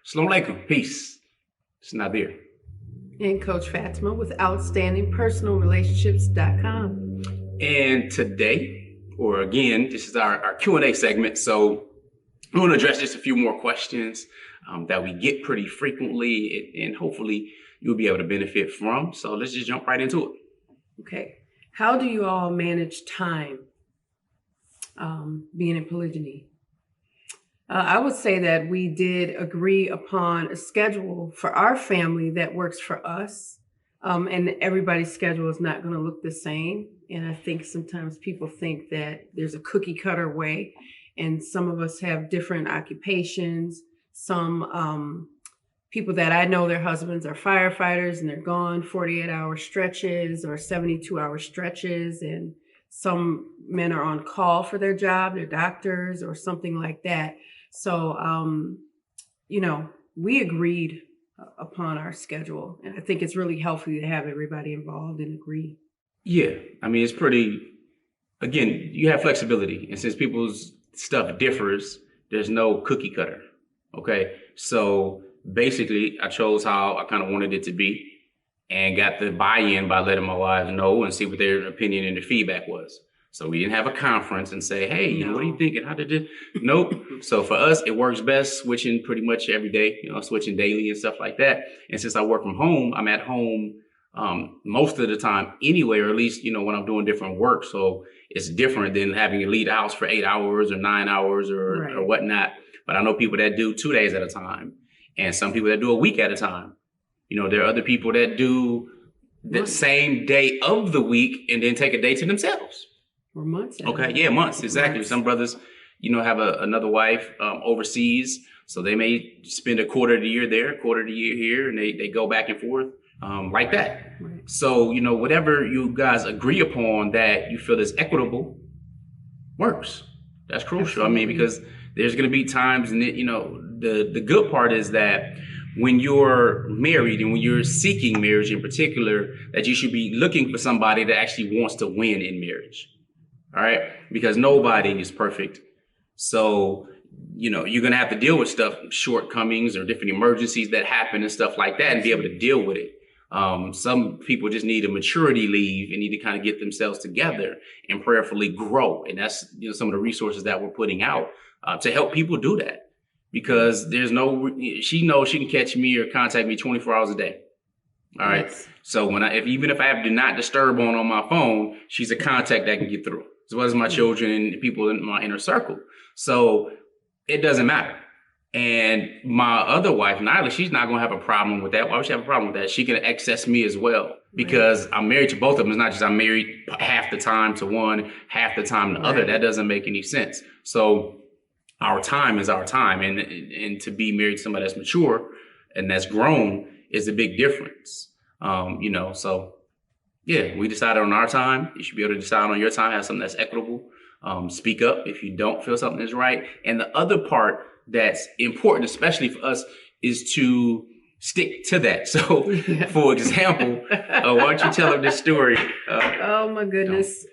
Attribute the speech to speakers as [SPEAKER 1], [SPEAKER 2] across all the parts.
[SPEAKER 1] Assalamu alaikum. Peace. It's Nazir.
[SPEAKER 2] And Coach Fatimah with OutstandingPersonalRelationships.com.
[SPEAKER 1] And today, or again, this is our Q&A segment. So I want to address just a few more questions that we get pretty frequently, and hopefully you'll be able to benefit from. So let's just jump right into it.
[SPEAKER 2] Okay. How do you all manage time being in polygyny? I would say that we did agree upon a schedule for our family that works for us. And everybody's schedule is not going to look the same. And I think sometimes people think that there's a cookie cutter way, and some of us have different occupations. Some people that I know, their husbands are firefighters and they're gone 48-hour stretches or 72-hour stretches. And some men are on call for their job, they're doctors or something like that. So, we agreed upon our schedule, and I think it's really healthy to have everybody involved and agree.
[SPEAKER 1] Yeah, I mean, it's pretty, again, you have flexibility, and since people's stuff differs, there's no cookie cutter, okay? So basically, I chose how I kind of wanted it to be and got the buy-in by letting my wives know and see what their opinion and their feedback was. So we didn't have a conference and say, hey, what do you think? And how did it? Nope. So for us, it works best switching pretty much every day, switching daily and stuff like that. And since I work from home, I'm at home most of the time anyway, or at least, when I'm doing different work. So it's different than having to leave the house for 8 hours or 9 hours or whatnot. But I know people that do 2 days at a time, and some people that do a week at a time. There are other people that do the same day of the week and then take a day to themselves.
[SPEAKER 2] Or months.
[SPEAKER 1] Okay, yeah, months, exactly. Months. Some brothers, have another wife overseas, so they may spend a quarter of the year there, a quarter of the year here, and they go back and forth like that. Right. So, whatever you guys agree upon that you feel is equitable works. That's crucial. Absolutely. I mean, because there's going to be times, and the good part is that when you're married and when you're seeking marriage in particular, that you should be looking for somebody that actually wants to win in marriage. All right. Because nobody is perfect. So, you're going to have to deal with shortcomings or different emergencies that happen and stuff like that, and be able to deal with it. Some people just need a maturity leave and need to kind of get themselves together and prayerfully grow. And that's, some of the resources that we're putting out to help people do that. Because she knows she can catch me or contact me 24 hours a day. All right. Yes. So even if I have do not disturb on my phone, she's a contact that can get through, as well as my children and people in my inner circle. So it doesn't matter. And my other wife, Nyla, she's not going to have a problem with that. Why would she have a problem with that? She can access me as well, because I'm married to both of them. It's not just I'm married half the time to one, half the time to the other. That doesn't make any sense. So our time is our time. And to be married to somebody that's mature and that's grown is a big difference. So yeah, we decided on our time. You should be able to decide on your time, have something that's equitable. Speak up if you don't feel something is right. And the other part that's important, especially for us, is to stick to that. So, for example, why don't you tell them this story?
[SPEAKER 2] Oh my goodness.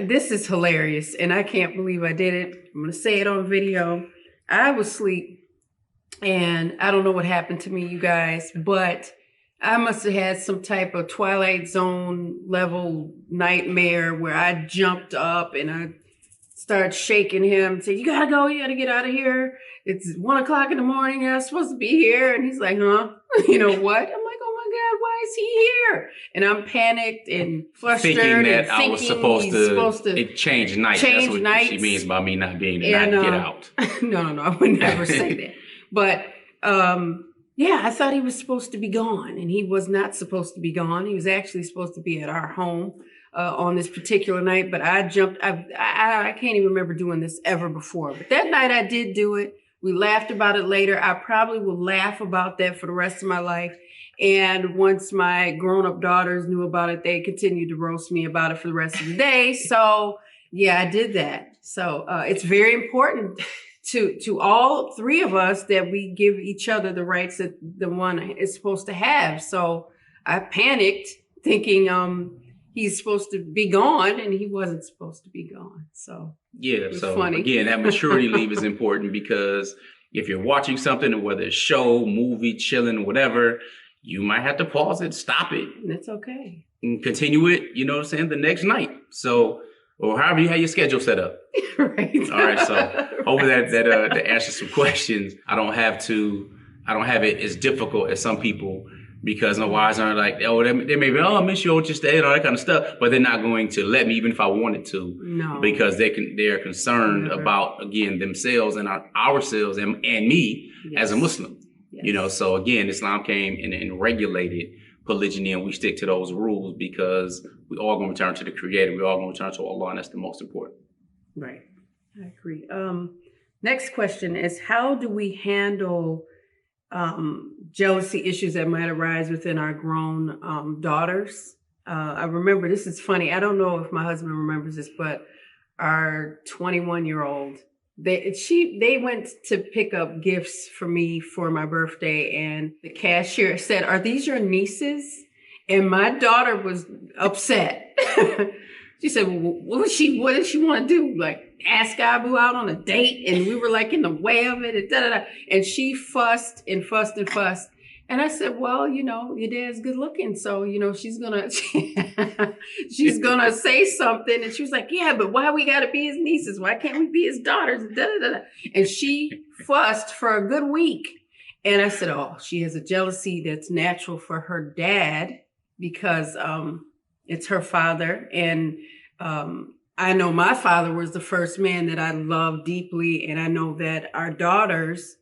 [SPEAKER 2] This is hilarious, and I can't believe I did it. I'm going to say it on video. I was asleep, and I don't know what happened to me, you guys, but I must have had some type of Twilight Zone level nightmare where I jumped up and I started shaking him and said, you got to go, you got to get out of here. It's 1 o'clock in the morning. You're not supposed to be here. And he's like, huh? You know what? I'm like, oh my God, why is he here? And I'm panicked and flustered.
[SPEAKER 1] Thinking that I was supposed to it changed nights. That's what nights. She means by me not being there, not get out.
[SPEAKER 2] No, I would never say that. But yeah, I thought he was supposed to be gone, and he was not supposed to be gone. He was actually supposed to be at our home on this particular night, but I jumped. I can't even remember doing this ever before. But that night I did do it. We laughed about it later. I probably will laugh about that for the rest of my life. And once my grown-up daughters knew about it, they continued to roast me about it for the rest of the day. So yeah, I did that. So it's very important to all three of us that we give each other the rights that the one is supposed to have. So I panicked thinking he's supposed to be gone, and he wasn't supposed to be gone. So
[SPEAKER 1] yeah, so
[SPEAKER 2] funny.
[SPEAKER 1] Again, that maturity leave is important because if you're watching something, or whether it's show, movie, chilling, whatever, you might have to pause it, stop it.
[SPEAKER 2] That's okay.
[SPEAKER 1] And continue it, you know what I'm saying, the next night. So, or however you have your schedule set up.
[SPEAKER 2] Right.
[SPEAKER 1] All right. So hopefully that answers some questions. I don't have it as difficult as some people, because my wives aren't like, oh, they may be, oh, I miss you, won't you stay, and all that kind of stuff. But they're not going to let me, even if I wanted to.
[SPEAKER 2] No.
[SPEAKER 1] Because they're concerned about, again, themselves and ourselves and me as a Muslim.
[SPEAKER 2] Yes.
[SPEAKER 1] You know, so again, Islam came and regulated polygyny, and we stick to those rules because we all going to return to the Creator. We all going to return to Allah, and that's the most important.
[SPEAKER 2] Right. I agree. Next question is, how do we handle jealousy issues that might arise within our grown daughters? I remember, this is funny, I don't know if my husband remembers this, but our 21-year-old, they went to pick up gifts for me for my birthday, and the cashier said, "Are these your nieces?" And my daughter was upset. She said, well, what did she want to do? Like, ask Abu out on a date? And we were like in the way of it, and da-da-da. And she fussed and fussed and fussed. And I said, well, you know, your dad's good looking, so, you know, she's gonna say something. And she was like, yeah, but why we gotta be his nieces? Why can't we be his daughters? Da-da-da-da. And she fussed for a good week. And I said, oh, she has a jealousy that's natural for her dad, because it's her father. And I know my father was the first man that I loved deeply. And I know that our daughters,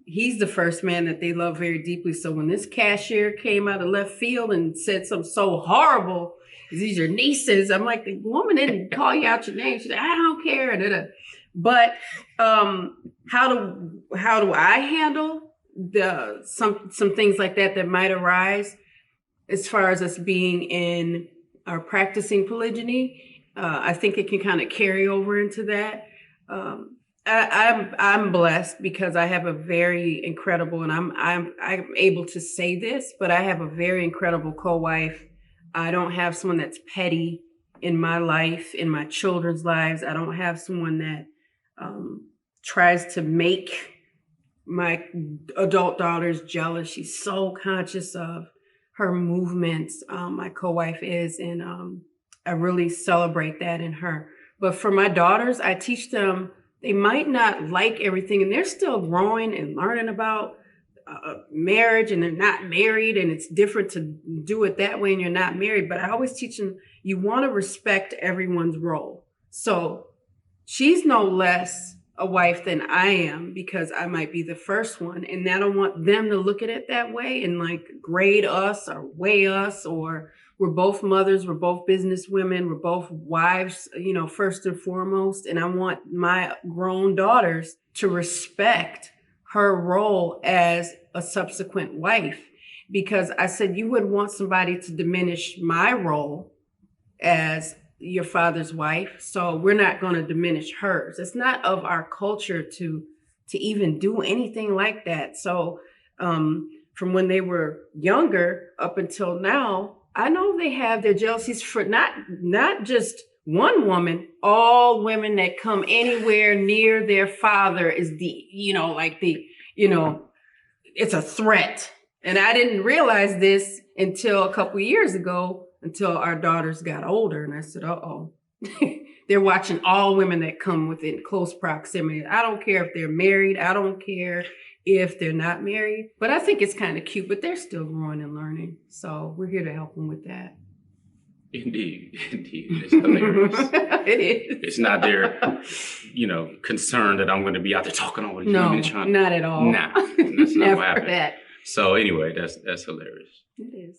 [SPEAKER 2] he's the first man that they love very deeply. So when this cashier came out of left field and said something so horrible, these are nieces, I'm like, the woman didn't call you out your name. She's like, I don't care. But how do I handle some things like that might arise as far as us being in or practicing polygyny? I think it can kind of carry over into that. I'm blessed because I have a very incredible, and I'm able to say this, but I have a very incredible co-wife. I don't have someone that's petty in my life, in my children's lives. I don't have someone that tries to make my adult daughters jealous. She's so conscious of her movements. My co-wife is, and I really celebrate that in her. But for my daughters, I teach them, they might not like everything, and they're still growing and learning about marriage, and they're not married, and it's different to do it that way and you're not married. But I always teach them, you want to respect everyone's role. So she's no less a wife than I am because I might be the first one, and I don't want them to look at it that way and like grade us or weigh us, or we're both mothers, we're both business women, we're both wives, you know, first and foremost. And I want my grown daughters to respect her role as a subsequent wife, because I said you wouldn't want somebody to diminish my role as your father's wife, so we're not going to diminish hers. It's not of our culture to even do anything like that. So from when they were younger up until now, I know they have their jealousies for not just one woman. All women that come anywhere near their father is it's a threat. And I didn't realize this until a couple of years ago, until our daughters got older. And I said, uh-oh, they're watching all women that come within close proximity. I don't care if they're married. I don't care if they're not married. But I think it's kind of cute, but they're still growing and learning. So we're here to help them with that.
[SPEAKER 1] Indeed. It's hilarious.
[SPEAKER 2] It is.
[SPEAKER 1] It's not their, concern that I'm going to be out there talking all these
[SPEAKER 2] women.
[SPEAKER 1] No,
[SPEAKER 2] not at all.
[SPEAKER 1] Nah, that's not
[SPEAKER 2] Never
[SPEAKER 1] what happened.
[SPEAKER 2] that.
[SPEAKER 1] So anyway, that's hilarious.
[SPEAKER 2] It is.